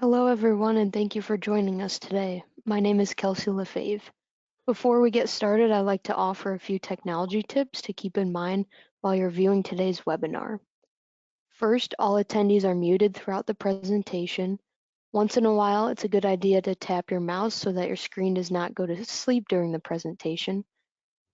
Hello, everyone, and thank you for joining us today. My name is Kelsey Lefebvre. Before we get started, I'd like to offer a few technology tips to keep in mind while you're viewing today's webinar. First, all attendees are muted throughout the presentation. Once in a while, it's a good idea to tap your mouse so that your screen does not go to sleep during the presentation.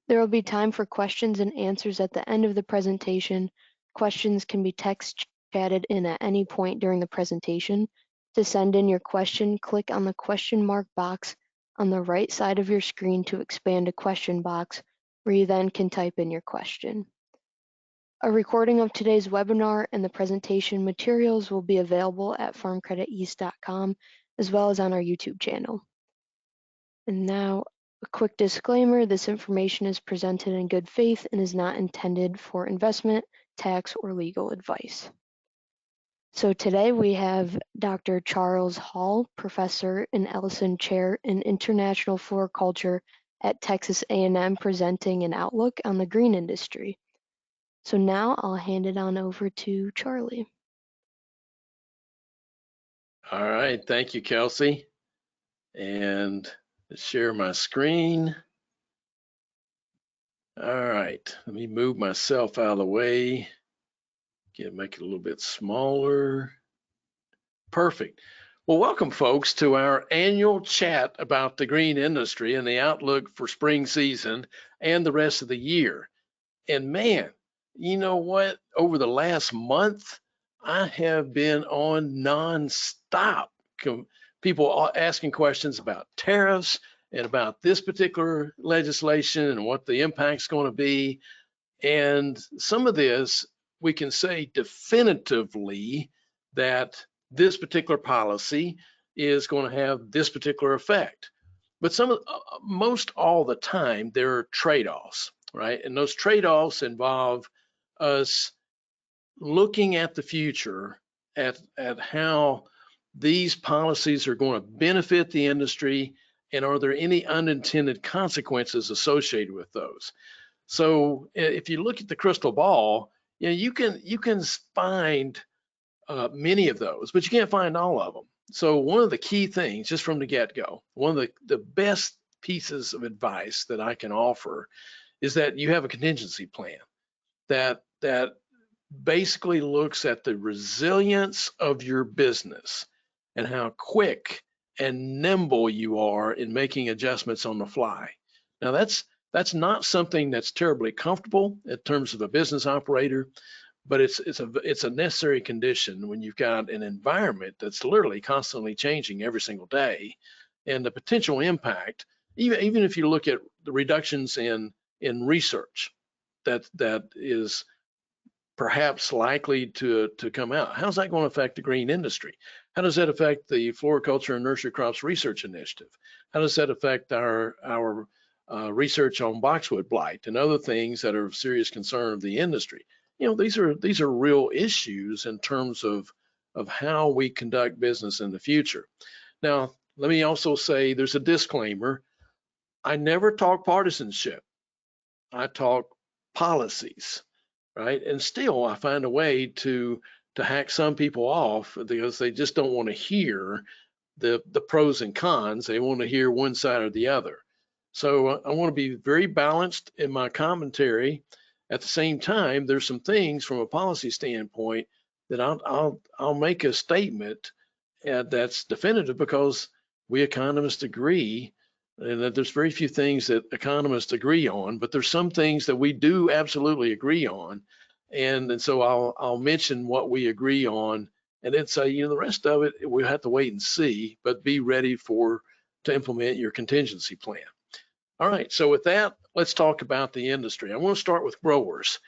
There will be time for questions and answers at the end of the presentation. Questions can be text chatted in at any point during the presentation. To send in your question, click on the question mark box on the right side of your screen to expand a question box where you then can type in your question. A recording of today's webinar and the presentation materials will be available at farmcrediteast.com as well as on our YouTube channel. And now, a quick disclaimer, this information is presented in good faith and is not intended for investment, tax, or legal advice. So today we have Dr. Charles Hall, Professor and Ellison Chair in International Floriculture at Texas A&M, presenting an outlook on the green industry. So now I'll hand it on over to Charlie. All right, thank you, Kelsey. And let's share my screen. All right, let me move myself out of the way. Make it a little bit smaller. Perfect. Well, welcome, folks, to our annual chat about the green industry and the outlook for spring season and the rest of the year. And man, you know what? Over the last month, I have been on nonstop. People asking questions about tariffs and about this particular legislation and what the impact's going to be. And some of this, we can say definitively that this particular policy is going to have this particular effect. But most all the time, there are trade-offs, right? And those trade-offs involve us looking at the future, at how these policies are going to benefit the industry, and are there any unintended consequences associated with those? So if you look at the crystal ball, you can find many of those, but you can't find all of them. So one of the key things, just from the get-go, one of the best pieces of advice that I can offer is that you have a contingency plan that basically looks at the resilience of your business and how quick and nimble you are in making adjustments on the fly. Now that's not something that's terribly comfortable in terms of a business operator, but it's a necessary condition when you've got an environment that's literally constantly changing every single day, and the potential impact, even if you look at the reductions in research that is perhaps likely to come out. How's that going to affect the green industry? How does that affect the Floriculture and Nursery Crops Research Initiative? How does that affect our research on boxwood blight and other things that are of serious concern of the industry? These are real issues in terms of how we conduct business in the future. Now, let me also say there's a disclaimer. I never talk partisanship. I talk policies, right? And still, I find a way to hack some people off because they just don't want to hear the pros and cons. They want to hear one side or the other. So I want to be very balanced in my commentary. At the same time, there's some things from a policy standpoint that I'll make a statement that's definitive, because we economists agree, and that there's very few things that economists agree on, but there's some things that we do absolutely agree on. And so I'll mention what we agree on, and then say, the rest of it, we'll have to wait and see, but be ready to implement your contingency plan. All right, so with that, let's talk about the industry. I want to start with growers.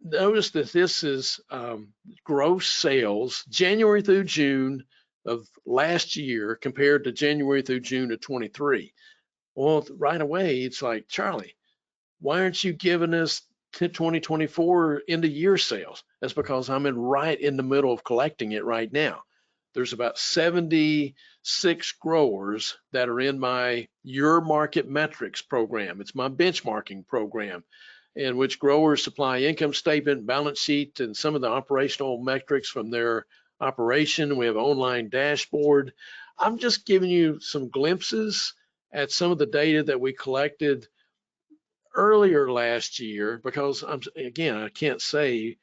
Notice that this is gross sales January through June of last year compared to January through June of 23. Well, right away, it's like, Charlie, why aren't you giving us 2024 end of year sales? That's because I'm right in the middle of collecting it right now. There's about 76 growers that are in my Your Market Metrics program. It's my benchmarking program, in which growers supply income statement, balance sheet, and some of the operational metrics from their operation. We have an online dashboard. I'm just giving you some glimpses at some of the data that we collected earlier last year, because again, I can't say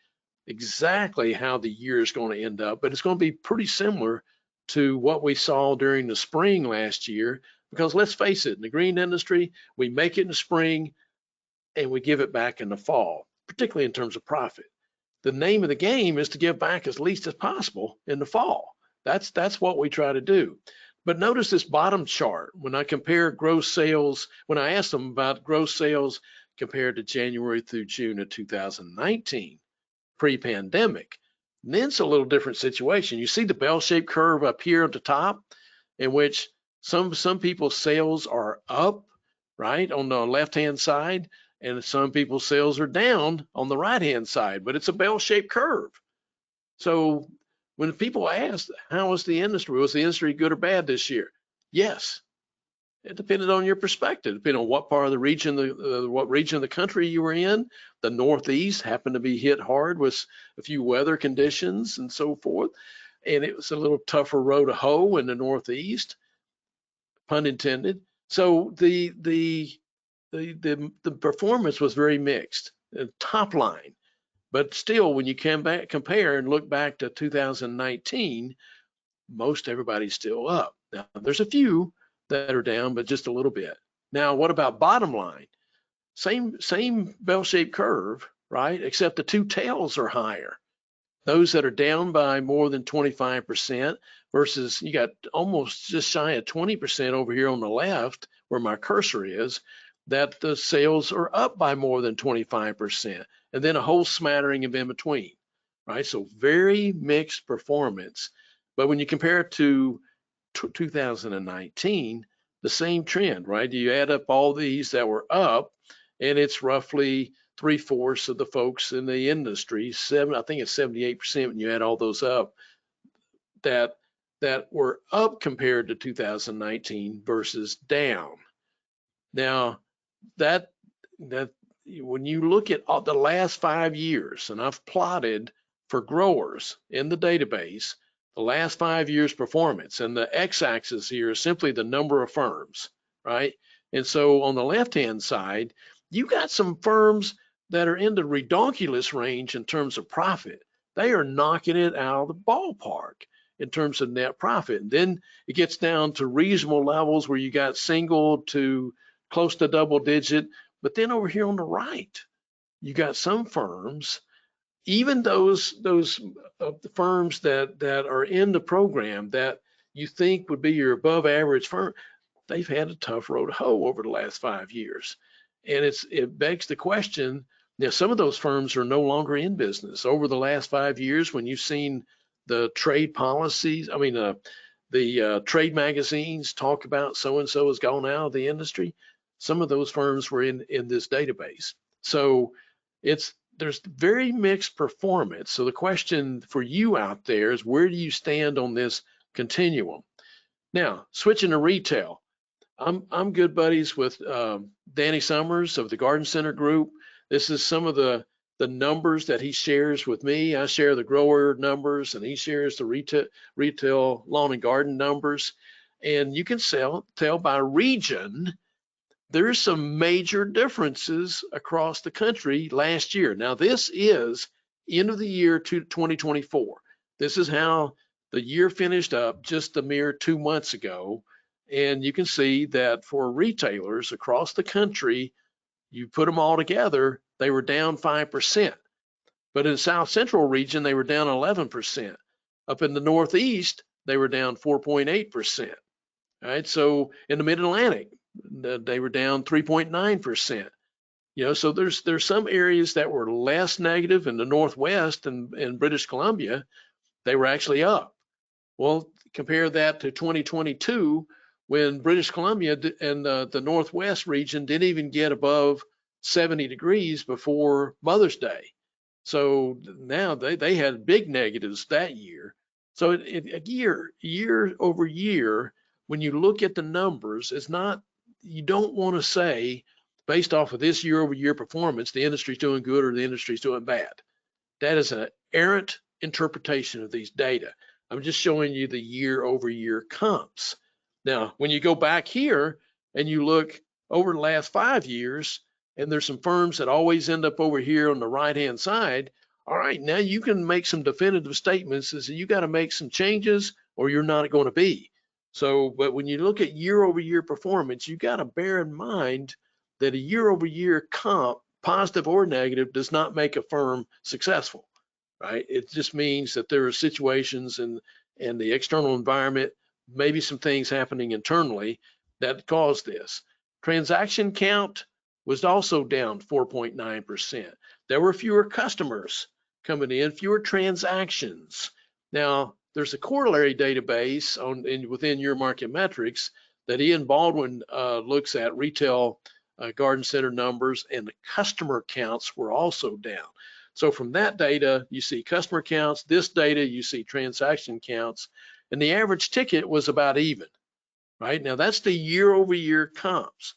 exactly how the year is going to end up, but it's going to be pretty similar to what we saw during the spring last year. Because let's face it, in the green industry, we make it in the spring and we give it back in the fall, particularly in terms of profit. The name of the game is to give back as least as possible in the fall. That's what we try to do. But notice this bottom chart. When I compare gross sales, when I asked them about gross sales compared to January through June of 2019, pre-pandemic, then it's a little different situation. You see the bell-shaped curve up here at the top, in which some people's sales are up, right, on the left-hand side, and some people's sales are down on the right-hand side, but it's a bell-shaped curve. So when people ask, how was the industry? Was the industry good or bad this year? Yes. It depended on your perspective, depending on what part of the region, what region of the country you were in. The Northeast happened to be hit hard with a few weather conditions and so forth. And it was a little tougher row to hoe in the Northeast, pun intended. So the performance was very mixed, top line. But still, when you compare and look back to 2019, most everybody's still up. Now, there's a few that are down, but just a little bit. Now, what about bottom line? Same bell-shaped curve, right? Except the two tails are higher. Those that are down by more than 25% versus you got almost just shy of 20% over here on the left where my cursor is, that the sales are up by more than 25%, and then a whole smattering of in between, right? So very mixed performance. But when you compare it to 2019, the same trend, right? You add up all these that were up, and it's roughly 3/4 of the folks in the industry, I think it's 78% when you add all those up, that were up compared to 2019 versus down. Now, that when you look at the last 5 years, and I've plotted for growers in the database the last 5 years performance, and the x-axis here is simply the number of firms, right? And so on the left-hand side, you got some firms that are in the redonkulous range in terms of profit. They are knocking it out of the ballpark in terms of net profit. And then it gets down to reasonable levels where you got single to close to double digit. But then over here on the right, you got some firms, even those firms that are in the program that you think would be your above average firm, they've had a tough road to hoe over the last 5 years. And it begs the question, now some of those firms are no longer in business. Over the last 5 years, when you've seen the trade policies, I mean, the trade magazines talk about so-and-so has gone out of the industry, some of those firms were in this database. So there's very mixed performance. So the question for you out there is, where do you stand on this continuum? Now, switching to retail, I'm good buddies with Danny Summers of the Garden Center Group. This is some of the numbers that he shares with me. I share the grower numbers, and he shares the retail lawn and garden numbers. And you can tell by region, there's some major differences across the country last year. Now, this is end of the year 2024. This is how the year finished up just a mere 2 months ago. And you can see that for retailers across the country, you put them all together, they were down 5%. But in the South Central region, they were down 11%. Up in the Northeast, they were down 4.8%. All right, so in the Mid-Atlantic, they were down 3.9%. So there's some areas that were less negative. In the Northwest and in British Columbia, they were actually up. Well, compare that to 2022, when British Columbia and the Northwest region didn't even get above 70 degrees before Mother's Day. So now they had big negatives that year. So year over year, when you look at the numbers, you don't want to say, based off of this year over year performance, the industry's doing good or the industry's doing bad. That is an errant interpretation of these data. I'm just showing you the year-over-year comps. Now, when you go back here and you look over the last 5 years, and there's some firms that always end up over here on the right-hand side, all right, now you can make some definitive statements as you got to make some changes or you're not going to be. So, but when you look at year-over-year performance, you got to bear in mind that a year-over-year comp, positive or negative, does not make a firm successful, right? It just means that there are situations in the external environment, maybe some things happening internally that caused this. Transaction count was also down 4.9%. There were fewer customers coming in, fewer transactions. Now, there's a corollary database within your market metrics that Ian Baldwin looks at retail garden center numbers, and the customer counts were also down. So from that data, you see customer counts. This data, you see transaction counts, and the average ticket was about even, right? Now that's the year-over-year comps.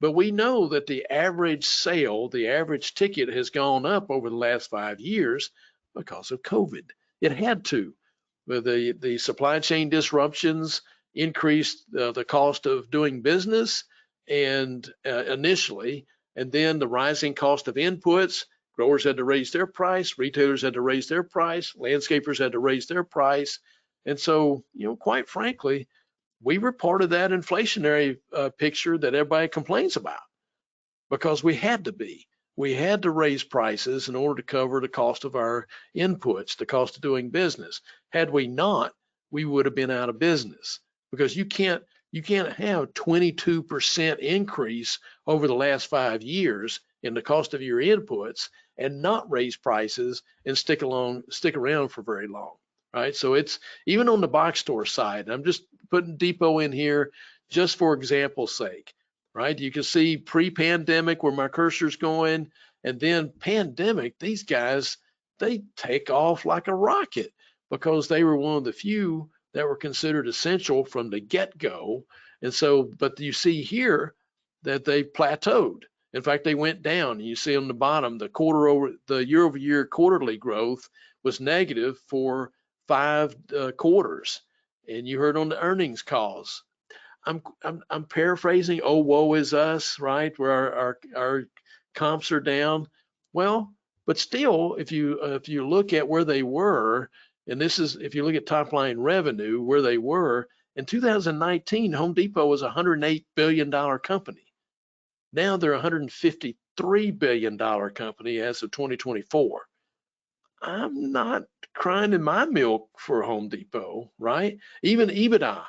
But we know that the average sale, the average ticket has gone up over the last 5 years because of COVID. It had to. The supply chain disruptions increased the cost of doing business and initially, and then the rising cost of inputs. Growers had to raise their price, retailers had to raise their price, landscapers had to raise their price. And so, quite frankly, we were part of that inflationary picture that everybody complains about because we had to be. We had to raise prices in order to cover the cost of our inputs, the cost of doing business. Had we not, we would have been out of business because you can't have 22% increase over the last 5 years in the cost of your inputs and not raise prices and stick around for very long, right? So it's even on the box store side. I'm just putting Depot in here just for example's sake, right? You can see pre-pandemic where my cursor's going, and then pandemic, these guys, they take off like a rocket because they were one of the few that were considered essential from the get-go. And so, but you see here that they plateaued. In fact, they went down. You see on the bottom, the year-over-year quarterly growth was negative for 5 quarters. And you heard on the earnings calls, I'm paraphrasing, oh, woe is us, right? Where our comps are down. Well, but still, if you look at where they were, and this is if you look at top line revenue, where they were in 2019, Home Depot was a $108 billion company. Now they're a $153 billion company as of 2024. I'm not crying in my milk for Home Depot, right? Even EBITDA,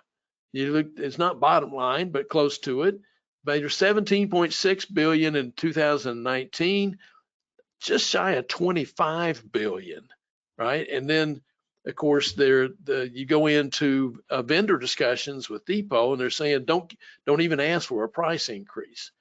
you look, it's not bottom line, but close to it. But you're 17.6 billion in 2019, just shy of 25 billion, right? And then, of course, you go into vendor discussions with Depot, and they're saying don't even ask for a price increase.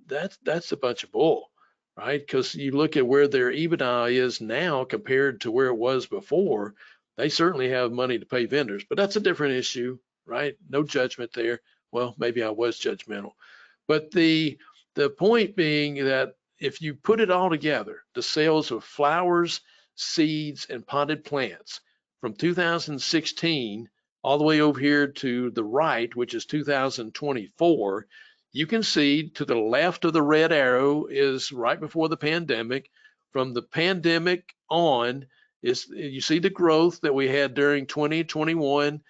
That's a bunch of bull, right? Because you look at where their EBITDA is now compared to where it was before, they certainly have money to pay vendors, but that's a different issue, right? No judgment there. Well, maybe I was judgmental, but the point being that if you put it all together, the sales of flowers, seeds, and potted plants from 2016 all the way over here to the right, which is 2024, you can see to the left of the red arrow is right before the pandemic. From the pandemic on, you see the growth that we had during 2021,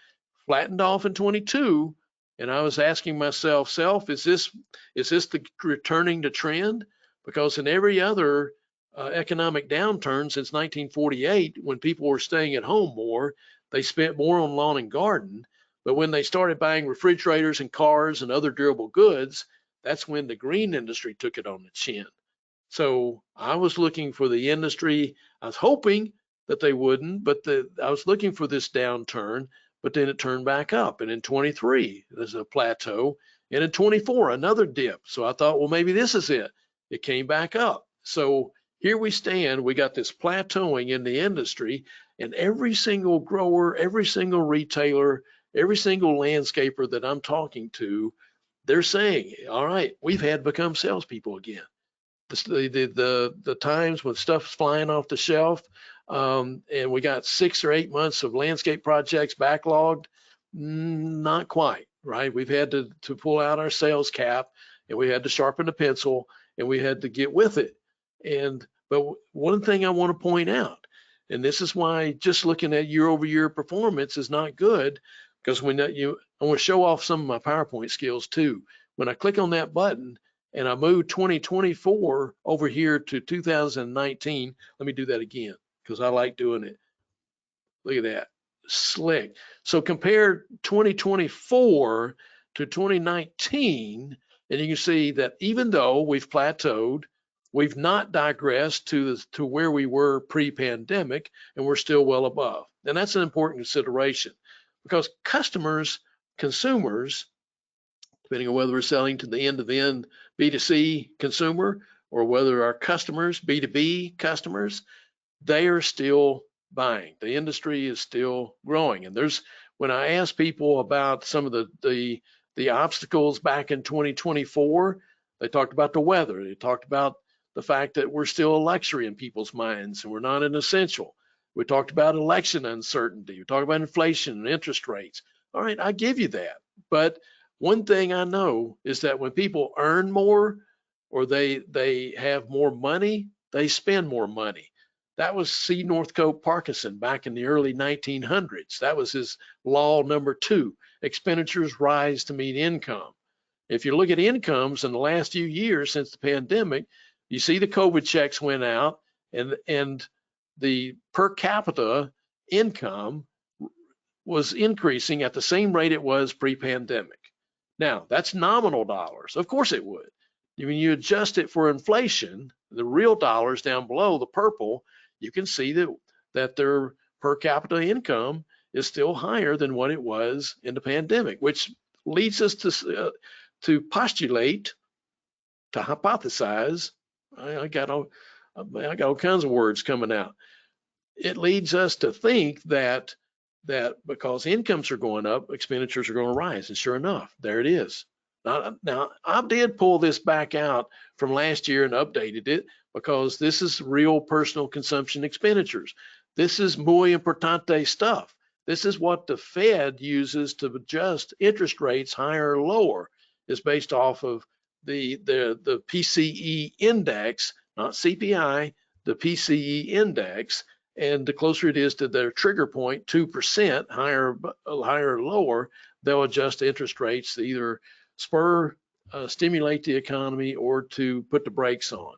flattened off in 22. And I was asking myself, is this the returning to trend? Because in every other economic downturn since 1948, when people were staying at home more, they spent more on lawn and garden. But when they started buying refrigerators and cars and other durable goods, that's when the green industry took it on the chin. So I was looking for the industry. I was hoping that they wouldn't, but I was looking for this downturn, but then it turned back up. And in 23, there's a plateau. And in 24, another dip. So I thought, well, maybe this is it. It came back up. So here we stand. We got this plateauing in the industry, and every single grower, every single retailer, every single landscaper that I'm talking to, they're saying, all right, we've had to become salespeople again. The times when stuff's flying off the shelf, And we got 6 or 8 months of landscape projects backlogged. Not quite, right? We've had to pull out our sales cap, and we had to sharpen the pencil, and we had to get with it. But one thing I want to point out, and this is why just looking at year-over-year performance is not good, because I want to show off some of my PowerPoint skills too. When I click on that button and I move 2024 over here to 2019, let me do that again because I like doing it. Look at that, slick. So compare 2024 to 2019, and you can see that even though we've plateaued, we've not digressed to where we were pre-pandemic, and we're still well above. And that's an important consideration because consumers, depending on whether we're selling to the end-to-end B2C consumer or whether our customers, B2B customers, they are still buying. The industry is still growing. And when I ask people about some of the obstacles back in 2024, they talked about the weather. They talked about the fact that we're still a luxury in people's minds and we're not an essential. We talked about election uncertainty. We talked about inflation and interest rates. All right, I give you that. But one thing I know is that when people earn more or they have more money, they spend more money. That was C. Northcote Parkinson back in the early 1900s. That was his law number 2. Expenditures rise to meet income. If you look at incomes in the last few years since the pandemic, you see the COVID checks went out and the per capita income was increasing at the same rate it was pre-pandemic. Now, that's nominal dollars. Of course it would. When you adjust it for inflation, the real dollars down below, the purple, you can see that their per capita income is still higher than what it was in the pandemic, which leads us to postulate, to hypothesize. I got all kinds of words coming out. It leads us to think that because incomes are going up, expenditures are going to rise. And sure enough, there it is. Now, I did pull this back out from last year and updated it because this is real personal consumption expenditures. This is muy importante stuff. This is what the Fed uses to adjust interest rates higher or lower. Is based off of the PCE index, not CPI, the PCE index. And the closer it is to their trigger point, 2%, higher or lower, they'll adjust interest rates to either stimulate the economy or to put the brakes on.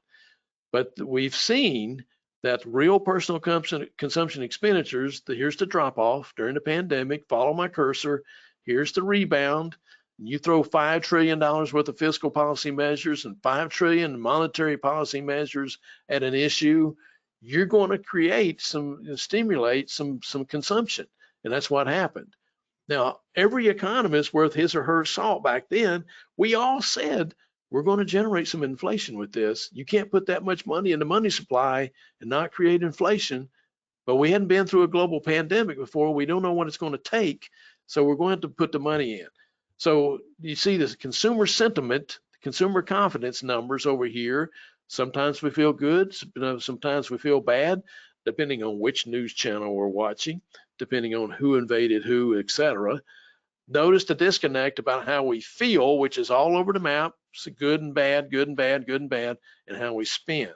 But we've seen that real personal consumption expenditures, here's the drop off during the pandemic, follow my cursor, here's the rebound. You throw $5 trillion worth of fiscal policy measures and $5 trillion monetary policy measures at an issue, you're going to stimulate some consumption. And that's what happened. Now, every economist worth his or her salt back then, we all said, we're going to generate some inflation with this. You can't put that much money in the money supply and not create inflation. But we hadn't been through a global pandemic before. We don't know what it's going to take. So we're going to have to put the money in. So you see this consumer sentiment, consumer confidence numbers over here. Sometimes we feel good, sometimes we feel bad, depending on which news channel we're watching, depending on who invaded who, etc. Notice the disconnect about how we feel, which is all over the map. So good and bad, good and bad, good and bad, and how we spend,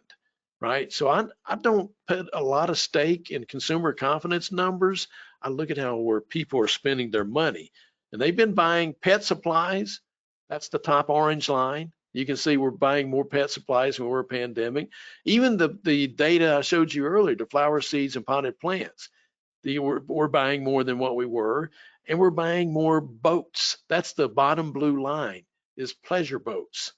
right? So I don't put a lot of stake in consumer confidence numbers. I look at where people are spending their money. And they've been buying pet supplies. That's the top orange line. You can see we're buying more pet supplies when we're a pandemic. Even the data I showed you earlier, the flower seeds and potted plants, we're buying more than what we were, and we're buying more boats. That's the bottom blue line, is pleasure boats.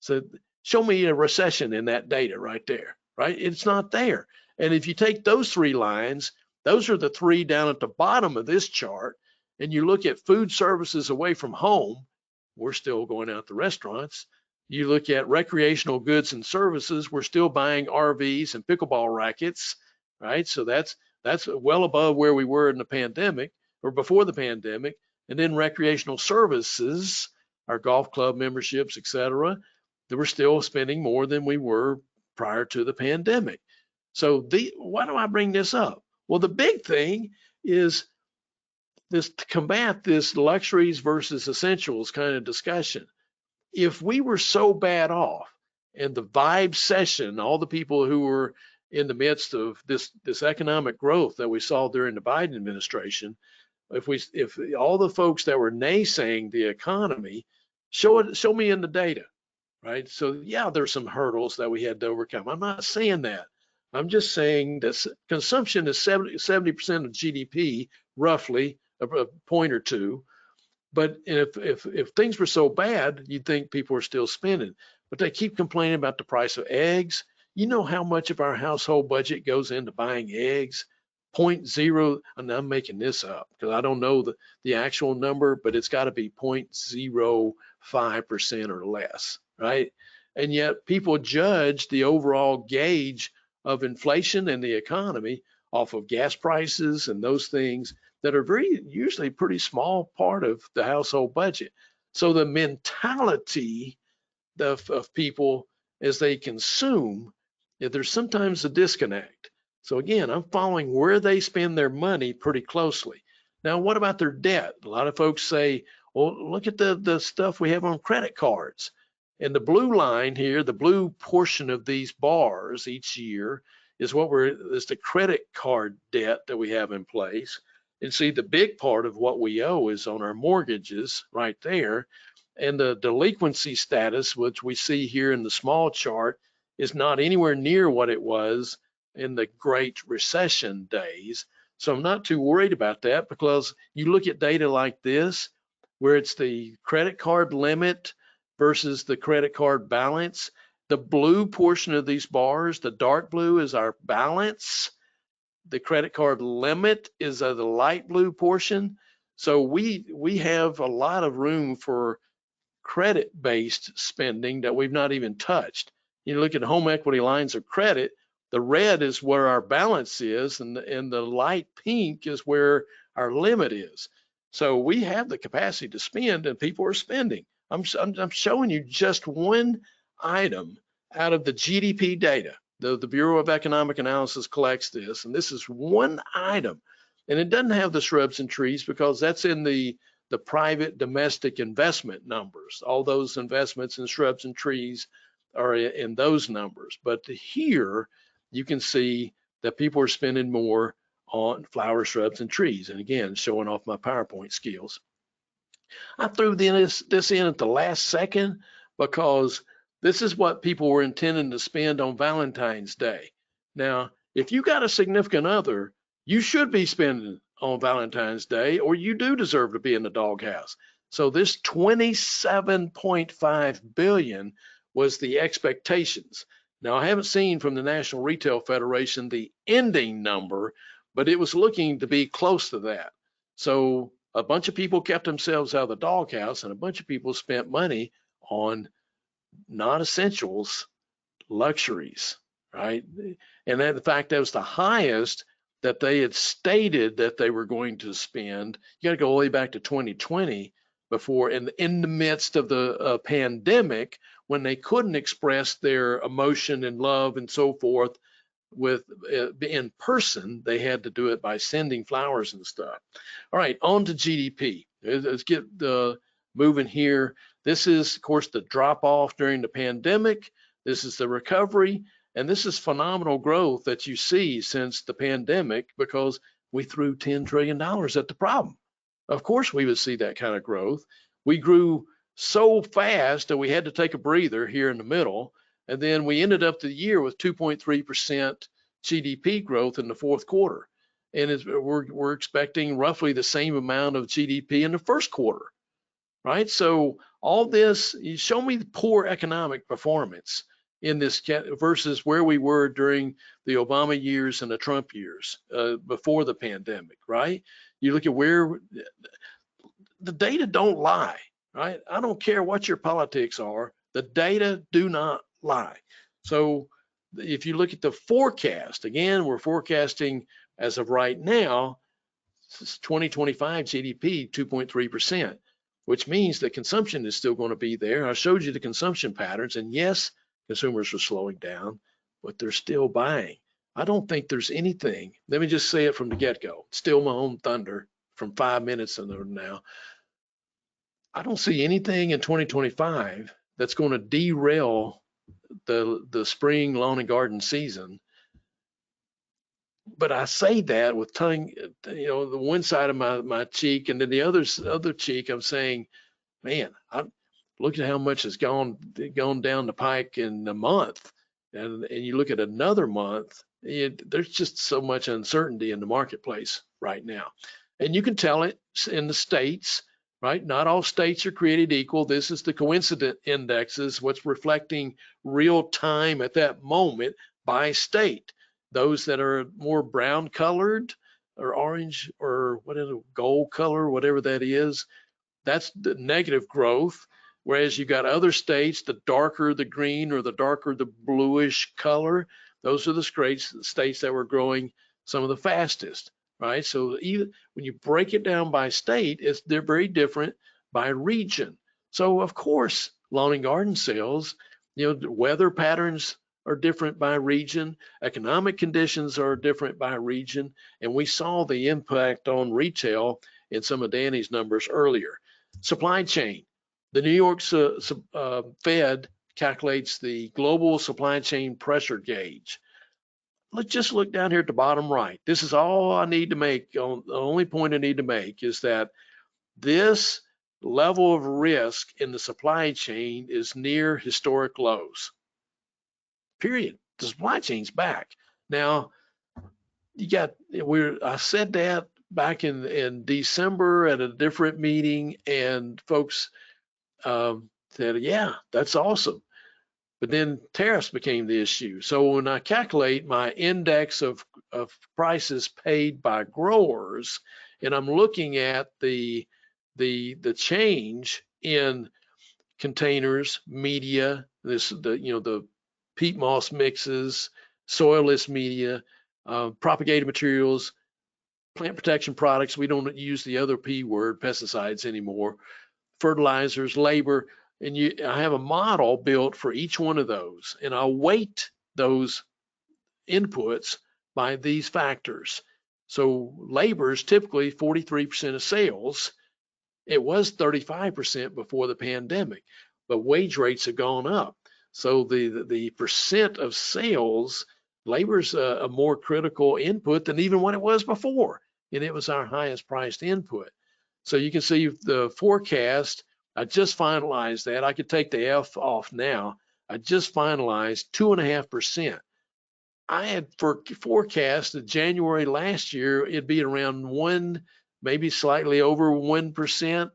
So show me a recession in that data right there, right? It's not there. And if you take those 3 lines, those are the 3 down at the bottom of this chart, and you look at food services away from home, we're still going out to restaurants. You look at recreational goods and services, we're still buying RVs and pickleball rackets, right? So that's well above where we were in the pandemic or before the pandemic. And then recreational services, our golf club memberships, etc., that we're still spending more than we were prior to the pandemic. So why do I bring this up? Well, the big thing is this to combat this luxuries versus essentials kind of discussion. If we were so bad off and the vibe session, all the people who were in the midst of this economic growth that we saw during the Biden administration, if all the folks that were naysaying the economy, show me in the data, right? So yeah, there's some hurdles that we had to overcome. I'm not saying that. I'm just saying that consumption is 70% of GDP, roughly a point or two. But if things were so bad, you'd think people are still spending. But they keep complaining about the price of eggs. You know how much of our household budget goes into buying eggs? Point zero, and I'm making this up because I don't know the actual number, but it's got to be 0.05% or less, right? And yet people judge the overall gauge of inflation and the economy off of gas prices and those things that are usually pretty small part of the household budget. So the mentality of people as they consume, there's sometimes a disconnect. So again, I'm following where they spend their money pretty closely. Now, what about their debt? A lot of folks say, well, look at the stuff we have on credit cards. And the blue line here, the blue portion of these bars each year is is the credit card debt that we have in place. And see, the big part of what we owe is on our mortgages right there. And the delinquency status, which we see here in the small chart, is not anywhere near what it was in the Great Recession days. So I'm not too worried about that because you look at data like this, where it's the credit card limit versus the credit card balance. The blue portion of these bars, the dark blue is our balance. The credit card limit is the light blue portion. So we have a lot of room for credit-based spending that we've not even touched. You look at home equity lines of credit, the red is where our balance is, and the light pink is where our limit is. So we have the capacity to spend, and people are spending. I'm showing you just one item out of the GDP data. The Bureau of Economic Analysis collects this, and this is one item. And it doesn't have the shrubs and trees because that's in the private domestic investment numbers. All those investments in shrubs and trees are in those numbers. But here you can see that people are spending more on flowers, shrubs, and trees. And again, showing off my PowerPoint skills. I threw this in at the last second because this is what people were intending to spend on Valentine's Day. Now, if you got a significant other, you should be spending on Valentine's Day, or you do deserve to be in the doghouse. So this 27.5 billion was the expectations. Now, I haven't seen from the National Retail Federation the ending number, but it was looking to be close to that. So a bunch of people kept themselves out of the doghouse, and a bunch of people spent money on non-essentials, luxuries, right? And in fact, that was the highest that they had stated that they were going to spend. You got to go all the way back to 2020 before, in the midst of the pandemic, when they couldn't express their emotion and love and so forth with in person, they had to do it by sending flowers and stuff. All right, on to GDP. Let's get moving here. This is, of course, the drop off during the pandemic. This is the recovery, and this is phenomenal growth that you see since the pandemic because we threw $10 trillion at the problem. Of course, we would see that kind of growth. We grew so fast that we had to take a breather here in the middle. And then we ended up the year with 2.3% GDP growth in the fourth quarter. And we're expecting roughly the same amount of GDP in the first quarter, right? So all this, you show me the poor economic performance in this versus where we were during the Obama years and the Trump years before the pandemic, right? You look at where the data don't lie, right? I don't care what your politics are, the data do not lie. So if you look at the forecast, again, we're forecasting as of right now, 2025 GDP 2.3%, which means that consumption is still going to be there. I showed you the consumption patterns, and yes, consumers are slowing down, but they're still buying. I don't think there's anything, let me just say it from the get-go, steal my own thunder from 5 minutes ago now. I don't see anything in 2025 that's going to derail the spring lawn and garden season. But I say that with tongue, the one side of my cheek, and then the other cheek, I'm saying, man, look at how much has gone down the pike in a month, and you look at another month, there's just so much uncertainty in the marketplace right now, and you can tell it in the states, right? Not all states are created equal. This is the coincident indexes, what's reflecting real time at that moment by state. Those that are more brown colored or orange or whatever, gold color, whatever that is, that's the negative growth. Whereas you got other states, the darker the green or the darker the bluish color, those are the states that were growing some of the fastest, right? So even when you break it down by state, they're very different by region. So of course, lawn and garden sales, the weather patterns are different by region, economic conditions are different by region, and we saw the impact on retail in some of Danny's numbers earlier. Supply chain. The New York Fed calculates the global supply chain pressure gauge. Let's just look down here at the bottom right. This is all I need to make. The only point I need to make is that this level of risk in the supply chain is near historic lows. Period. The supply chain's back. Now, I said that back in December at a different meeting, and folks said, yeah, that's awesome. But then tariffs became the issue. So when I calculate my index of prices paid by growers, and I'm looking at the change in containers, media, the peat moss mixes, soilless media, propagated materials, plant protection products. We don't use the other P word, pesticides, anymore. Fertilizers, labor, and I have a model built for each one of those, and I'll weight those inputs by these factors. So labor is typically 43% of sales. It was 35% before the pandemic, but wage rates have gone up. So the percent of sales, labor's a more critical input than even what it was before, and it was our highest priced input. So you can see the forecast. I just finalized that. I could take the F off now. I just finalized 2.5%. I had forecast that January last year it'd be around 1, maybe slightly over 1%.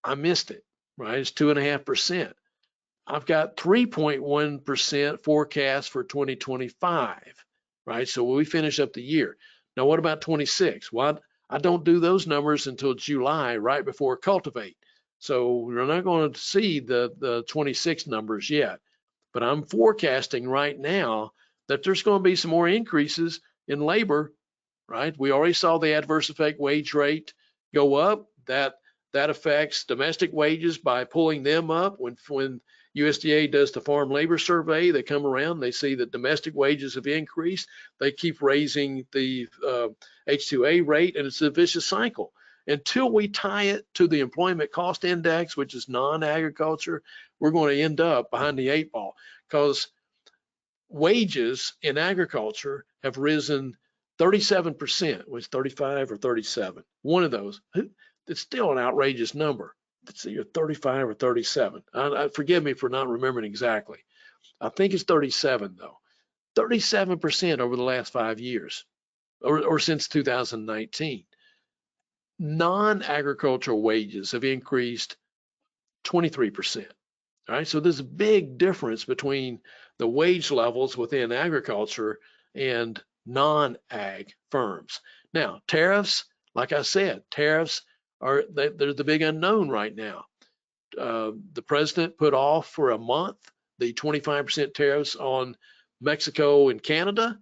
I missed it, right? It's 2.5%. I've got 3.1% forecast for 2025, right? So we finish up the year. Now, what about 26? Well, I don't do those numbers until July, right before cultivate. So we're not going to see the 26 numbers yet. But I'm forecasting right now that there's going to be some more increases in labor, right? We already saw the adverse effect wage rate go up. That affects domestic wages by pulling them up. When USDA does the farm labor survey, they come around, they see that domestic wages have increased. They keep raising the H2A rate, and it's a vicious cycle. Until we tie it to the employment cost index, which is non-agriculture, we're going to end up behind the 8 ball, because wages in agriculture have risen 37%, was 35 or 37, one of those. It's still an outrageous number. It's either 35 or 37. Forgive me for not remembering exactly. I think it's 37 though. 37% over the last 5 years, or since 2019. Non-agricultural wages have increased 23%. All right, so there's a big difference between the wage levels within agriculture and non-ag firms. Now, tariffs, like I said, tariffs they're the big unknown right now. The president put off for a month the 25% tariffs on Mexico and Canada,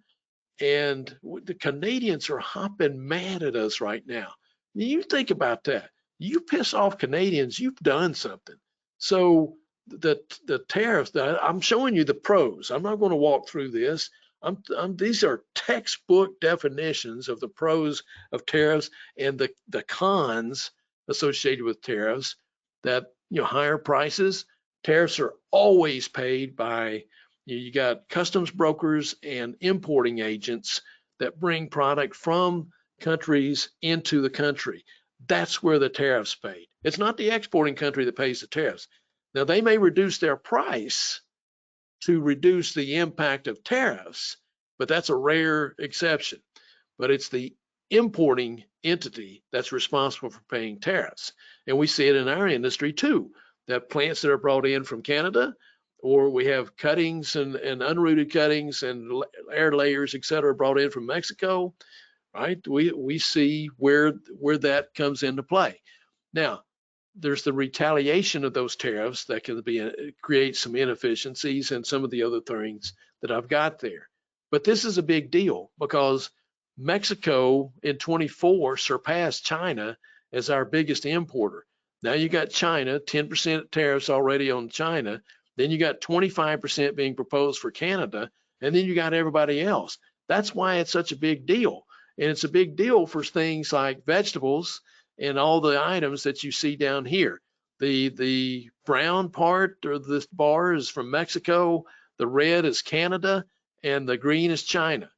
and the Canadians are hopping mad at us right now. You think about that. You piss off Canadians, you've done something. So the tariffs, I'm showing you the pros. I'm not going to walk through this. These are textbook definitions of the pros of tariffs and the cons associated with tariffs. That, higher prices. Tariffs are always paid by, you got customs brokers and importing agents that bring product from countries into the country. That's where the tariff's paid. It's not the exporting country that pays the tariffs. Now, they may reduce their price to reduce the impact of tariffs, but that's a rare exception. But it's the importing entity that's responsible for paying tariffs. And we see it in our industry too, that plants that are brought in from Canada, or we have cuttings and unrooted cuttings and air layers, et cetera, brought in from Mexico, right? We see where that comes into play. Now, there's the retaliation of those tariffs that can create some inefficiencies and some of the other things that I've got there. But this is a big deal because Mexico in 24 surpassed China as our biggest importer. Now you got China, 10% tariffs already on China. Then you got 25% being proposed for Canada, and then you got everybody else. That's why it's such a big deal. And it's a big deal for things like vegetables and all the items that you see down here. The brown part or this bar is from Mexico, the red is Canada, and the green is China.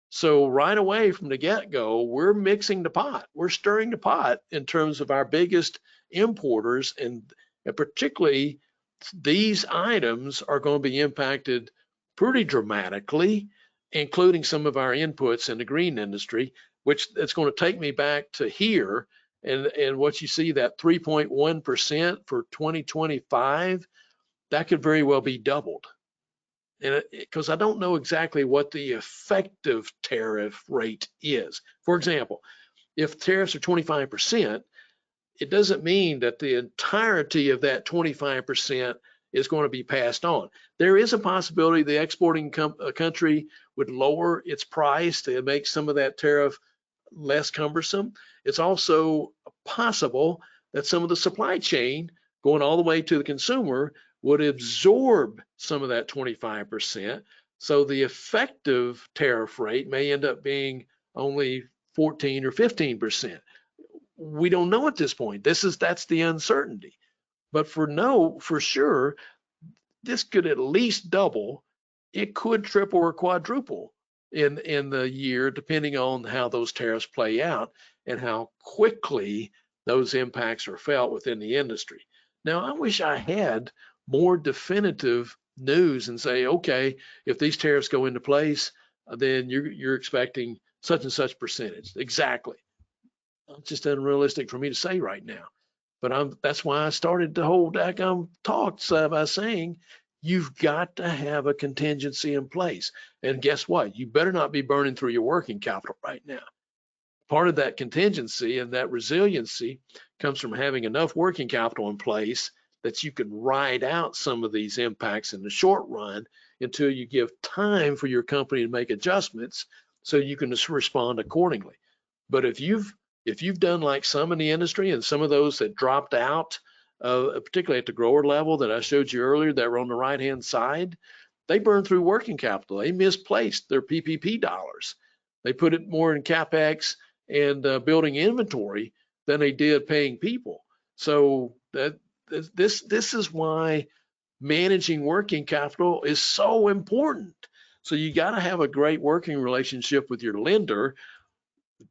So right away from the get-go, we're mixing the pot. We're stirring the pot in terms of our biggest importers, and particularly these items are going to be impacted pretty dramatically, including some of our inputs in the green industry, which it's going to take me back to here. And what you see, that 3.1% for 2025, that could very well be doubled. And because I don't know exactly what the effective tariff rate is. For example, if tariffs are 25%, it doesn't mean that the entirety of that 25% is going to be passed on. There is a possibility the exporting country would lower its price to make some of that tariff less cumbersome. It's also possible that some of the supply chain going all the way to the consumer would absorb some of that 25%. So the effective tariff rate may end up being only 14 or 15%. We don't know at this point. That's the uncertainty. But for sure, this could at least double. It could triple or quadruple in the year, depending on how those tariffs play out and how quickly those impacts are felt within the industry. Now, I wish I had more definitive news and say, okay, if these tariffs go into place, then you're expecting such and such percentage. Exactly. It's just unrealistic for me to say right now. But that's why I started the whole talk by saying you've got to have a contingency in place. And guess what? You better not be burning through your working capital right now. Part of that contingency and that resiliency comes from having enough working capital in place that you can ride out some of these impacts in the short run until you give time for your company to make adjustments so you can just respond accordingly. But if you've done like some in the industry and some of those that dropped out, particularly at the grower level that I showed you earlier that were on the right-hand side, they burned through working capital. They misplaced their PPP dollars. They put it more in CapEx and building inventory than they did paying people. So this is why managing working capital is so important. So you got to have a great working relationship with your lender.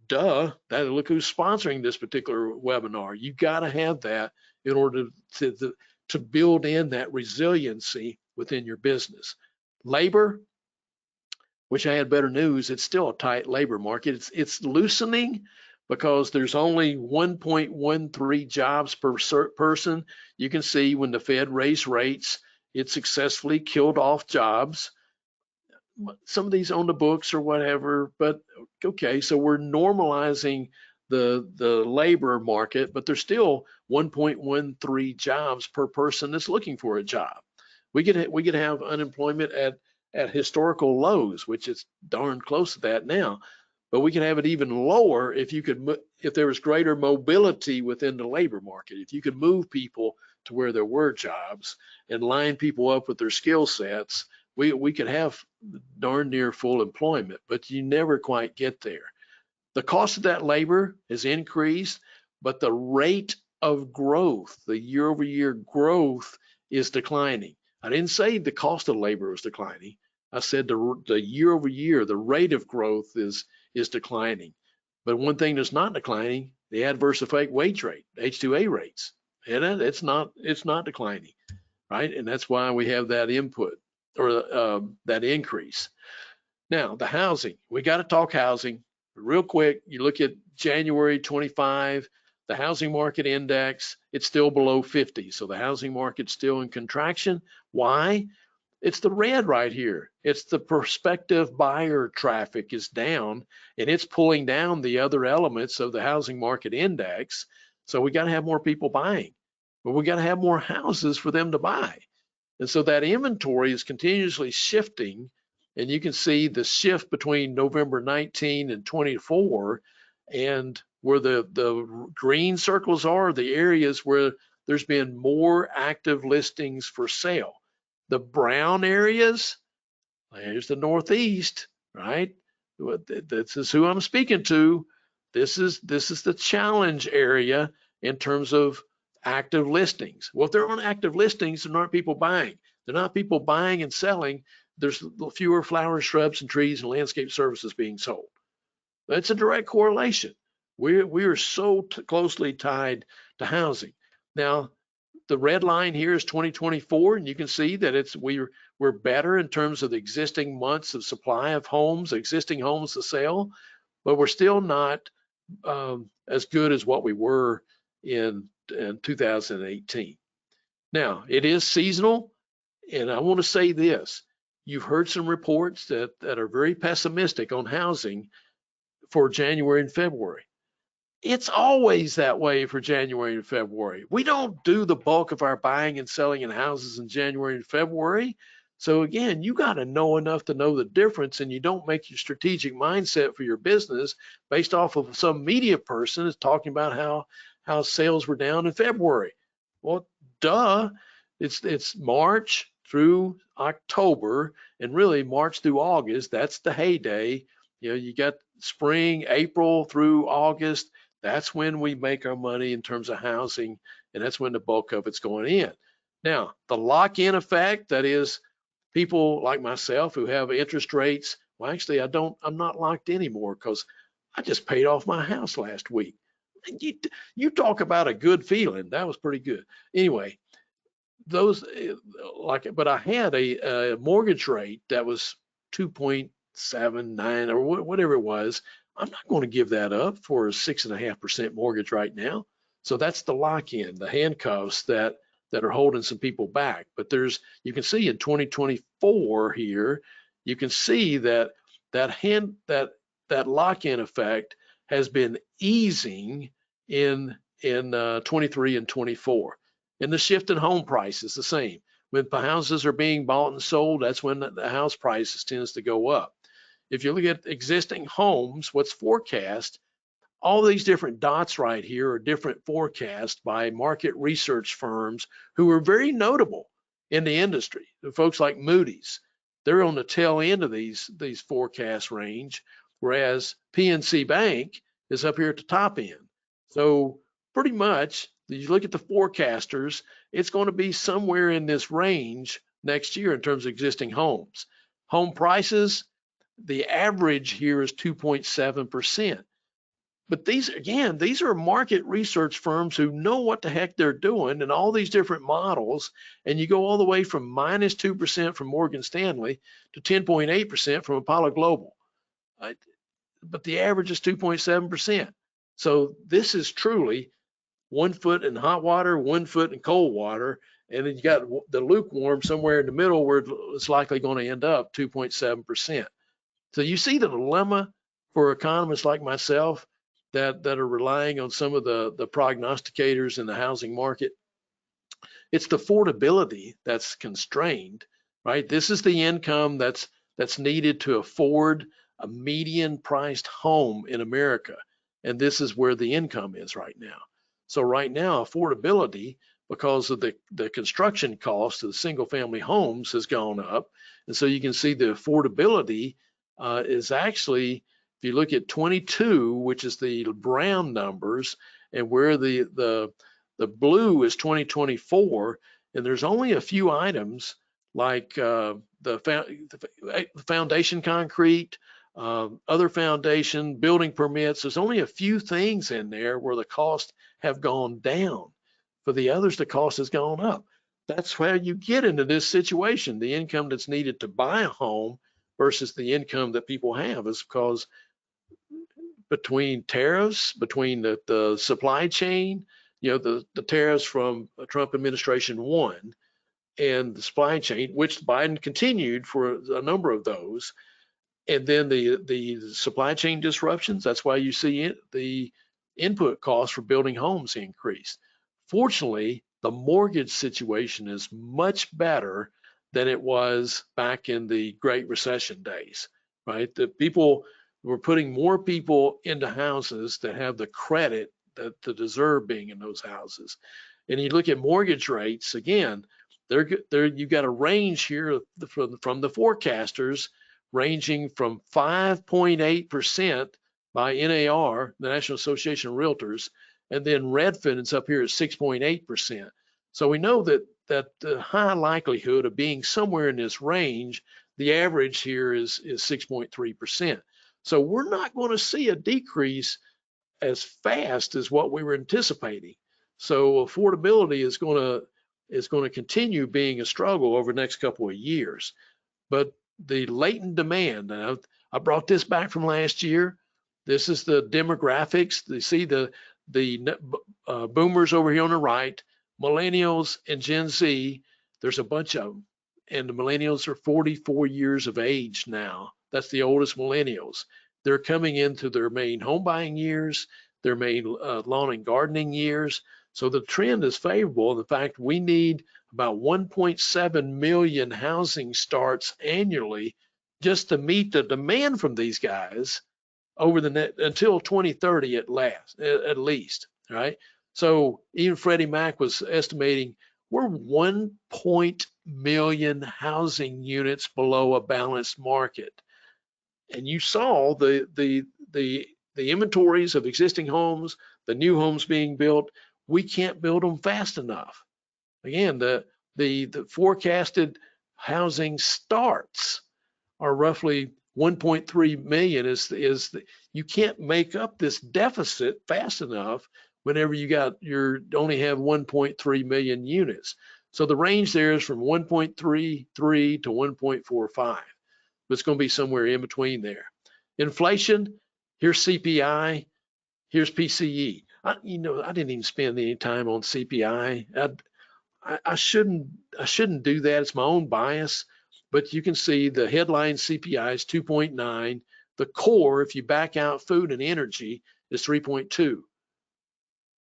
Duh, look who's sponsoring this particular webinar. You got to have that in order to build in that resiliency within your business. Labor, wish I had better news. It's still a tight labor market. It's loosening because there's only 1.13 jobs per person. You can see when the Fed raised rates, it successfully killed off jobs. Some of these on the books or whatever, but okay, so we're normalizing the labor market, but there's still 1.13 jobs per person that's looking for a job. We could have unemployment at historical lows, which is darn close to that now, but we can have it even lower if there was greater mobility within the labor market. If you could move people to where there were jobs and line people up with their skill sets, we could have darn near full employment, but you never quite get there. The cost of that labor has increased, but the rate of growth, the year-over-year growth, is declining. I didn't say the cost of labor was declining. I said the year-over-year, the rate of growth is declining. But one thing that's not declining, the adverse effect wage rate, H2A rates, and it's not declining, right? And that's why we have that input, or that increase. Now, the housing, we got to talk housing real quick. You look at January 25, the housing market index, it's still below 50. So the housing market's still in contraction. Why? It's the red right here. It's the prospective buyer traffic is down, and it's pulling down the other elements of the housing market index. So we got to have more people buying, but we got to have more houses for them to buy. And so that inventory is continuously shifting, and you can see the shift between November 19 and 24, and where the green circles are the areas where there's been more active listings for sale. The brown areas, here's the Northeast, right? This is who I'm speaking to. This is the challenge area in terms of active listings. Well, if there aren't active listings, there aren't people buying. There are not people buying and selling. There's fewer flowers, shrubs, and trees and landscape services being sold. That's a direct correlation. We are so closely tied to housing. Now, the red line here is 2024, and you can see that we're better in terms of the existing months of supply of homes, existing homes to sell, but we're still not as good as what we were in 2018. Now, it is seasonal, and I want to say this. You've heard some reports that are very pessimistic on housing for January and February. It's always that way for January and February. We don't do the bulk of our buying and selling in houses in January and February. So again, you got to know enough to know the difference, and you don't make your strategic mindset for your business based off of some media person is talking about how sales were down in February. Well, duh. It's March through October, and really March through August. That's the heyday. You know, you got spring, April through August. That's when we make our money in terms of housing, and that's when the bulk of it's going in. Now, the lock-in effect, that is people like myself who have interest rates. Well, actually, I'm not locked anymore because I just paid off my house last week. You talk about a good feeling. That was pretty good. Anyway, but I had a mortgage rate that was 2.79 or whatever it was. I'm not going to give that up for a 6.5% mortgage right now. So that's the lock-in, the handcuffs that are holding some people back. But you can see in 2024 here, you can see that lock-in effect has been easing in 23 and 24. And the shift in home price is the same. When houses are being bought and sold, that's when the house prices tends to go up. If you look at existing homes, what's forecast, all these different dots right here are different forecasts by market research firms who are very notable in the industry. The folks like Moody's, they're on the tail end of these forecast range, whereas PNC Bank is up here at the top end. So pretty much, you look at the forecasters, it's going to be somewhere in this range next year in terms of existing homes. Home prices, the average here is 2.7%. But these are market research firms who know what the heck they're doing and all these different models. And you go all the way from minus 2% from Morgan Stanley to 10.8% from Apollo Global. But the average is 2.7%. So this is truly 1 foot in hot water, 1 foot in cold water, and then you got the lukewarm somewhere in the middle where it's likely going to end up 2.7%. So you see the dilemma for economists like myself that are relying on some of the prognosticators in the housing market. It's the affordability that's constrained, right? This is the income that's needed to afford a median priced home in America. And this is where the income is right now. So right now, affordability, because of the construction cost of the single family homes, has gone up. And so you can see the affordability is actually, if you look at 22, which is the brown numbers, and where the blue is 2024, and there's only a few items like the foundation concrete, other foundation, building permits. There's only a few things in there where the costs have gone down. For the others, the cost has gone up. That's how you get into this situation. The income that's needed to buy a home versus the income that people have is because between tariffs, between the supply chain, the tariffs from Trump administration 1 and the supply chain, which Biden continued for a number of those, and then the supply chain disruptions. That's why you see the input costs for building homes increase. Fortunately, the mortgage situation is much better than it was back in the Great Recession days, right? The people were putting more people into houses that have the credit that to deserve being in those houses. And you look at mortgage rates again, you've got a range here from the forecasters ranging from 5.8% by NAR, the National Association of Realtors, and then Redfin is up here at 6.8%. So we know that the high likelihood of being somewhere in this range, the average here is 6.3%. So we're not going to see a decrease as fast as what we were anticipating. So affordability is going to continue being a struggle over the next couple of years. But the latent demand, and I brought this back from last year. This is the demographics. You see the boomers over here on the right, millennials and Gen Z. There's a bunch of them, and the millennials are 44 years of age now. That's the oldest millennials. They're coming into their main home buying years, their main lawn and gardening years. So the trend is favorable. In fact, we need about 1.7 million housing starts annually just to meet the demand from these guys over the net until 2030 at least, right? So even Freddie Mac was estimating we're 1 million housing units below a balanced market. And you saw the inventories of existing homes, the new homes being built. We can't build them fast enough. Again, the forecasted housing starts are roughly 1.3 million. You can't make up this deficit fast enough whenever you only have 1.3 million units. So the range there is from 1.33 to 1.45. It's going to be somewhere in between there. Inflation, here's CPI, here's PCE. I didn't even spend any time on CPI. I shouldn't do that. It's my own bias, but you can see the headline CPI is 2.9. The core, if you back out food and energy, is 3.2.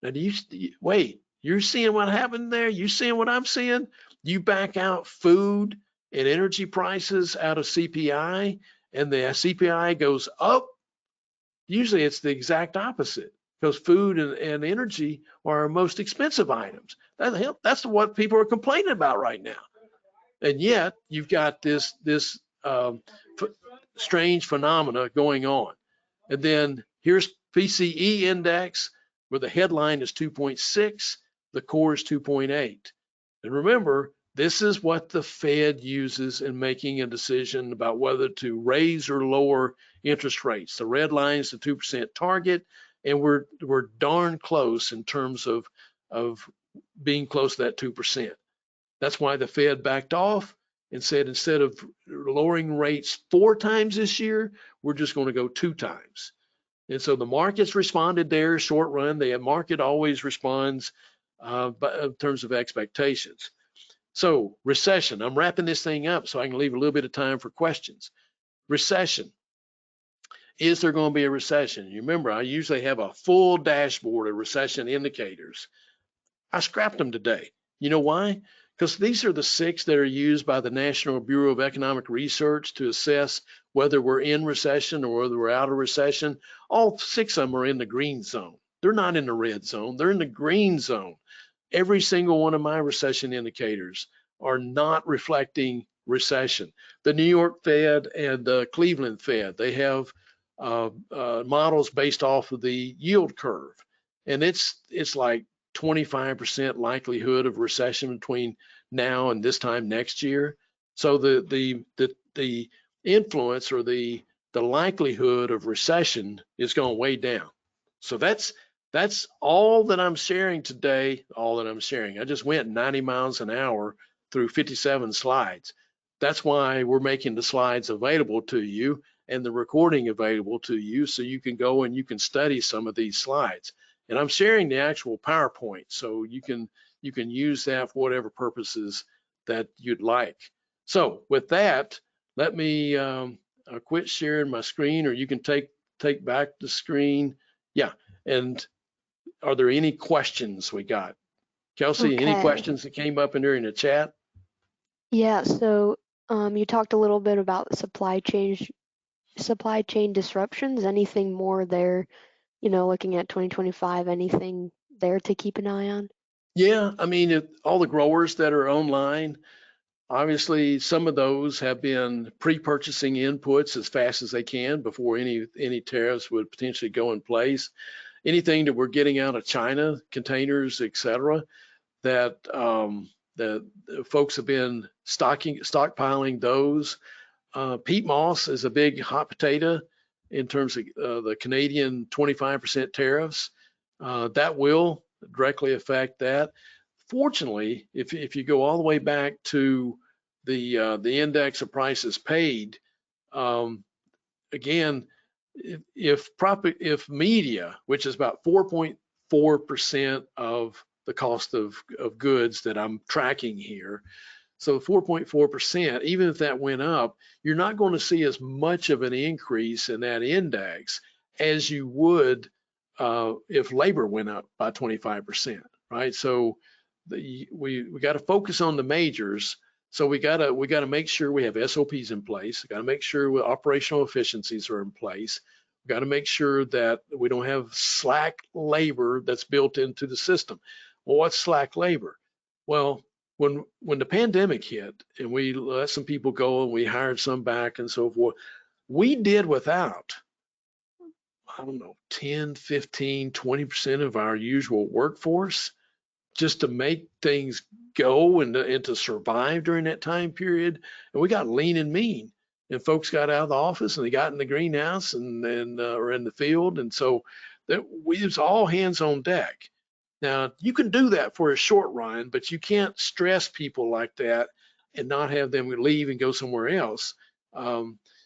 Now, wait? You're seeing what happened there? You seeing what I'm seeing? You back out food and energy prices out of CPI, and the CPI goes up. Usually, it's the exact opposite because food and energy are our most expensive items. That's what people are complaining about right now. And yet you've got this strange phenomena going on. And then here's PCE index, where the headline is 2.6, the core is 2.8. And remember, this is what the Fed uses in making a decision about whether to raise or lower interest rates. The red line is the 2% target, and we're darn close in terms of being close to that 2%. That's why the Fed backed off and said instead of lowering rates 4 times this year, we're just going to go 2 times. And so the markets responded there short run. The market always responds in terms of expectations. So recession, I'm wrapping this thing up so I can leave a little bit of time for questions. Recession. Is there going to be a recession? You remember, I usually have a full dashboard of recession indicators. I scrapped them today. You know why? Because these are the 6 that are used by the National Bureau of Economic Research to assess whether we're in recession or whether we're out of recession. All 6 of them are in the green zone. They're not in the red zone, they're in the green zone. Every single one of my recession indicators are not reflecting recession. The New York Fed and the Cleveland Fed, they have models based off of the yield curve, and it's like 25% likelihood of recession between now and this time next year. So the influence or the likelihood of recession is going way down. So that's all that I'm sharing today, all that I'm sharing. I just went 90 miles an hour through 57 slides. That's why we're making the slides available to you and the recording available to you so you can go and you can study some of these slides. And I'm sharing the actual PowerPoint so you can use that for whatever purposes that you'd like. So with that, let me quit sharing my screen, or you can take back the screen. Yeah, and are there any questions we got? Kelsey, any Okay. questions that came up in during the chat? Yeah, so you talked a little bit about supply chain disruptions. Anything more there, looking at 2025, anything there to keep an eye on? Yeah, I mean, all the growers that are online, obviously some of those have been pre-purchasing inputs as fast as they can before any tariffs would potentially go in place. Anything that we're getting out of China, containers, et cetera, that the folks have been stockpiling those. Peat moss is a big hot potato in terms of the Canadian 25% tariffs. That will directly affect that. Fortunately, if you go all the way back to the index of prices paid, um, again, if media, which is about 4.4% of the cost of goods that I'm tracking here, so 4.4%, even if that went up, you're not going to see as much of an increase in that index as you would if labor went up by 25%, right? So we got to focus on the majors. So we got to make sure we have SOPs in place. We got to make sure operational efficiencies are in place. We got to make sure that we don't have slack labor that's built into the system. Well, what's slack labor? Well, when the pandemic hit and we let some people go and we hired some back and so forth, we did without, I don't know, 10, 15, 20% of our usual workforce just to make things go and to survive during that time period. And we got lean and mean. And folks got out of the office and they got in the greenhouse and or in the field. And so that we was all hands on deck. Now you can do that for a short run, but you can't stress people like that and not have them leave and go somewhere else.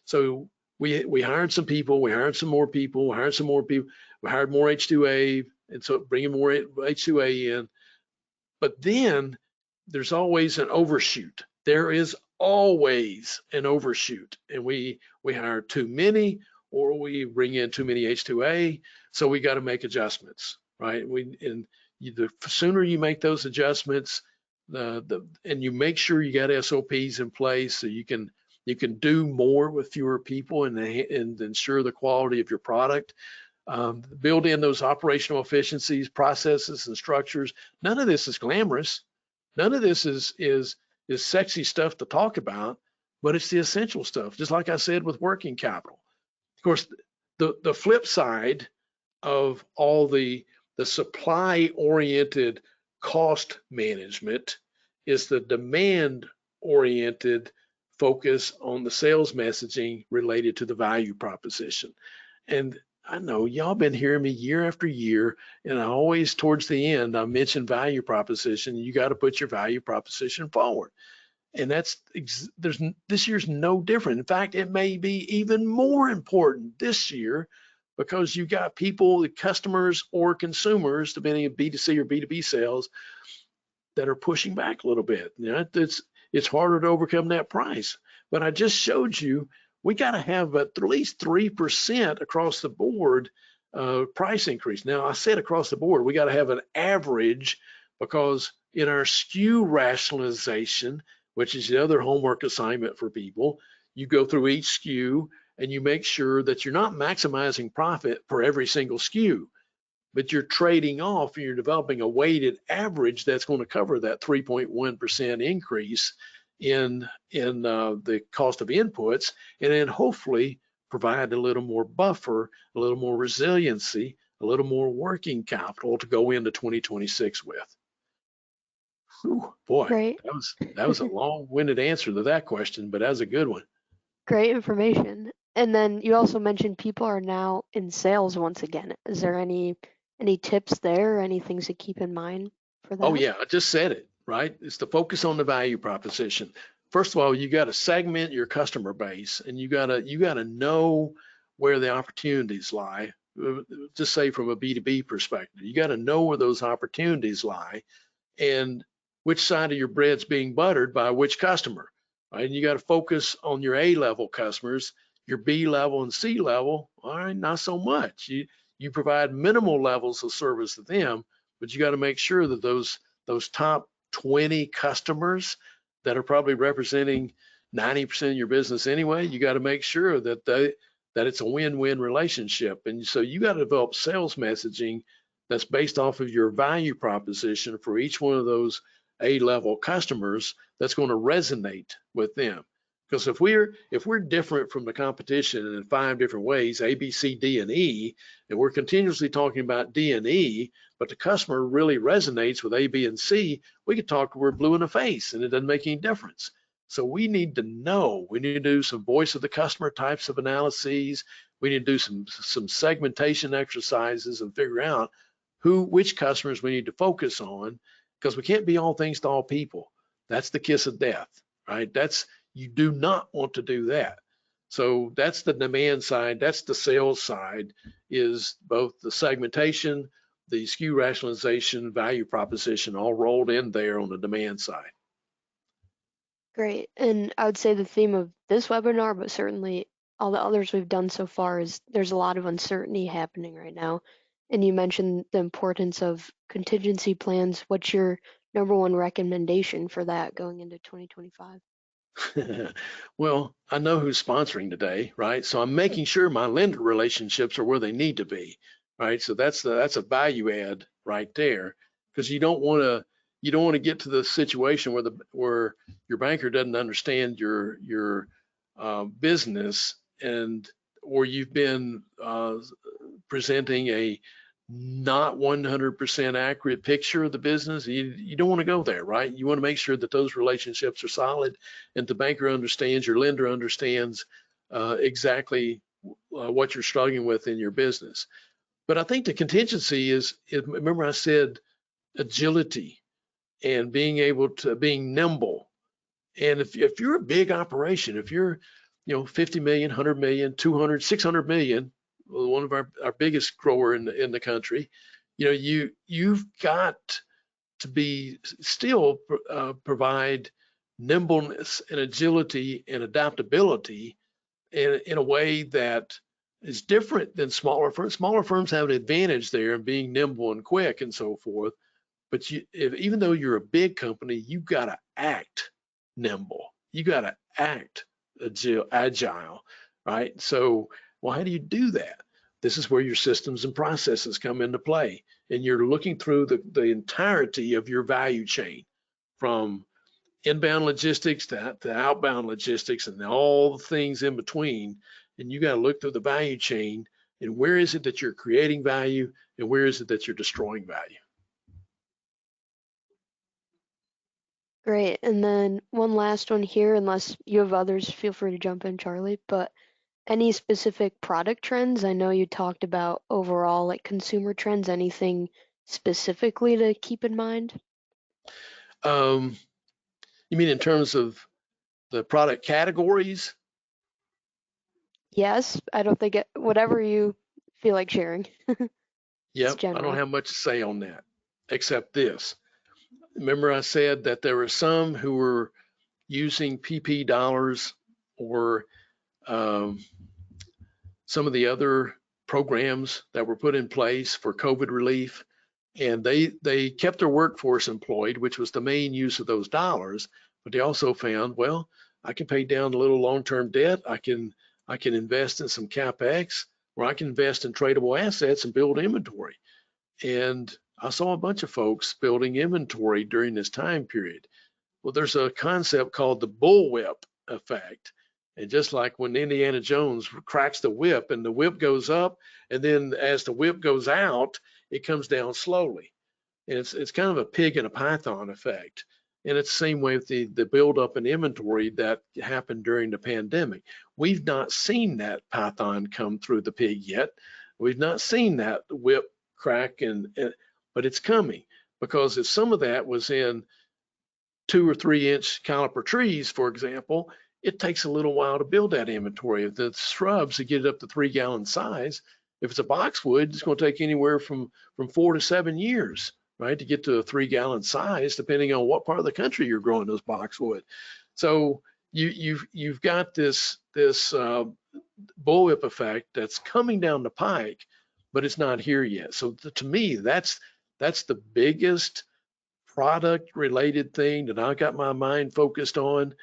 So we hired some people, we hired some more people, we hired some more people, we hired more H2A, and so bringing more H2A in. But then there's always an overshoot. There is always an overshoot, and we hire too many, or we bring in too many H2A, so we got to make adjustments, right? The sooner you make those adjustments, and you make sure you got SOPs in place so you can do more with fewer people and ensure the quality of your product. Build in those operational efficiencies, processes, and structures. None of this is glamorous. None of this is sexy stuff to talk about, but it's the essential stuff. Just like I said with working capital. Of course, the flip side of all the supply-oriented cost management is the demand-oriented focus on the sales messaging related to the value proposition. And I know y'all been hearing me year after year, and I always towards the end I mention value proposition. You got to put your value proposition forward, and this year's no different. In fact, it may be even more important this year because you got people, customers or consumers, depending on B2C or B2B sales, that are pushing back a little bit. You know, it's harder to overcome that price. But I just showed you we got to have at least 3% across the board price increase. Now I said across the board, we got to have an average because in our SKU rationalization, which is the other homework assignment for people, you go through each SKU and you make sure that you're not maximizing profit for every single SKU. but you're trading off and you're developing a weighted average that's going to cover that 3.1% increase in the cost of inputs, and then hopefully provide a little more buffer, a little more resiliency, a little more working capital to go into 2026 with. Whew, boy, Great. that was a long-winded answer to that question, but that was a good one. Great information. And then you also mentioned people are now in sales once again. Is there any tips there, or any things to keep in mind for Oh that? yeah, I just said it, right? It's the focus on the value proposition. First of all, you got to segment your customer base, and you got to know where the opportunities lie. Just say from a B2B perspective, you got to know where those opportunities lie, and which side of your bread's being buttered by which customer, right? And you got to focus on your A level customers, your B level and C level. All right, not so much. You provide minimal levels of service to them, but you got to make sure that those top 20 customers that are probably representing 90% of your business anyway, you got to make sure that it's a win-win relationship. And so you got to develop sales messaging that's based off of your value proposition for each one of those A-level customers that's going to resonate with them. Because if we're different from the competition in 5 different ways, A, B, C, D, and E, and we're continuously talking about D and E, but the customer really resonates with A, B, and C, we could talk we're blue in the face and it doesn't make any difference. So we need to know, we need to do some voice of the customer types of analyses. We need to do some segmentation exercises and figure out which customers we need to focus on, because we can't be all things to all people. That's the kiss of death, right? You do not want to do that. So that's the demand side, that's the sales side, is both the segmentation, the SKU rationalization, value proposition, all rolled in there on the demand side. Great. And I would say the theme of this webinar, but certainly all the others we've done so far, is there's a lot of uncertainty happening right now. And you mentioned the importance of contingency plans. What's your number one recommendation for that going into 2025? Well, I know who's sponsoring today, right? So I'm making sure my lender relationships are where they need to be, right? So that's a value add right there, because you don't want to get to the situation where your banker doesn't understand your business, and or you've been presenting a not 100% accurate picture of the business. You don't want to go there, right? You want to make sure that those relationships are solid, and the banker understands, your lender understands exactly what you're struggling with in your business. But I think the contingency remember I said agility and being nimble. And if you're a big operation, if you're 50 million, 100 million, 200, 600 million, one of our biggest grower in the country, you've got to be still provide nimbleness and agility and adaptability in a way that is different than smaller firms. Smaller firms have an advantage there in being nimble and quick and so forth. But even though you're a big company, you've got to act nimble. You got to act agile, right? So, well, how do you do that? This is where your systems and processes come into play. And you're looking through the entirety of your value chain, from inbound logistics to outbound logistics and all the things in between. And you got to look through the value chain, and where is it that you're creating value and where is it that you're destroying value? Great. And then one last one here, unless you have others, feel free to jump in, Charlie. But any specific product trends? I know you talked about overall like consumer trends. Anything specifically to keep in mind? Um, you mean in terms of the product categories? Yes, I don't think whatever you feel like sharing. It's Yep, I don't general. have much to say on that, except this. Remember I said that there were some who were using PP dollars or um, some of the other programs that were put in place for COVID relief, and they kept their workforce employed, which was the main use of those dollars. But they also found, well, I can pay down a little long-term debt. I can invest in some capex, or I can invest in tradable assets and build inventory. And I saw a bunch of folks building inventory during this time period. Well, there's a concept called the bullwhip effect. And just like when Indiana Jones cracks the whip and the whip goes up, and then as the whip goes out, it comes down slowly. And it's kind of a pig and a python effect. And it's the same way with the buildup in inventory that happened during the pandemic. We've not seen that python come through the pig yet. We've not seen that whip crack, but it's coming, because if some of that was in 2 or 3 inch caliper trees, for example, it takes a little while to build that inventory. If the shrubs to get it up to 3 gallon size, if it's a boxwood, it's going to take anywhere from 4 to 7 years, right, to get to a 3 gallon size, depending on what part of the country you're growing those boxwood. So you've got this bullwhip effect that's coming down the pike, but it's not here yet. So to me, that's the biggest product related thing that I got my mind focused on.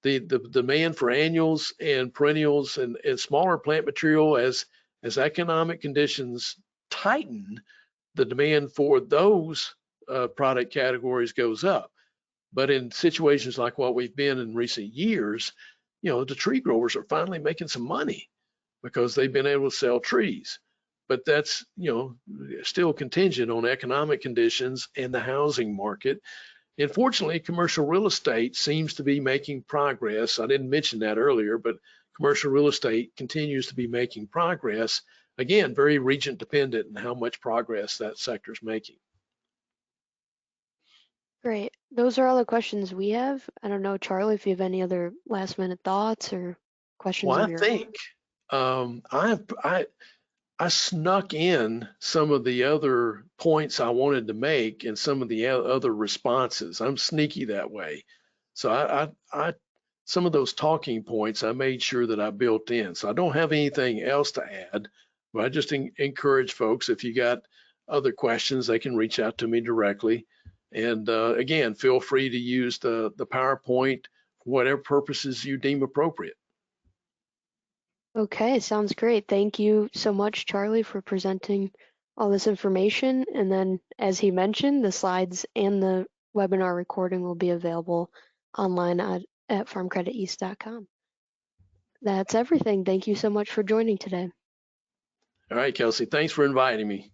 The demand for annuals and perennials and smaller plant material, as economic conditions tighten, the demand for those product categories goes up. But in situations like what we've been in recent years, the tree growers are finally making some money because they've been able to sell trees. But that's, still contingent on economic conditions and the housing market. And fortunately, commercial real estate seems to be making progress. I didn't mention that earlier, but commercial real estate continues to be making progress. Again, very region dependent in how much progress that sector is making. Great. Those are all the questions we have. I don't know, Charlie, if you have any other last minute thoughts or questions Well, of I your own. think I snuck in some of the other points I wanted to make and some of the other responses. I'm sneaky that way. So some of those talking points I made sure that I built in. So I don't have anything else to add, but I just encourage folks, if you got other questions, they can reach out to me directly. And again, feel free to use the PowerPoint for whatever purposes you deem appropriate. Okay, sounds great. Thank you so much, Charlie, for presenting all this information. And then, as he mentioned, the slides and the webinar recording will be available online at farmcrediteast.com. That's everything. Thank you so much for joining today. All right, Kelsey, thanks for inviting me.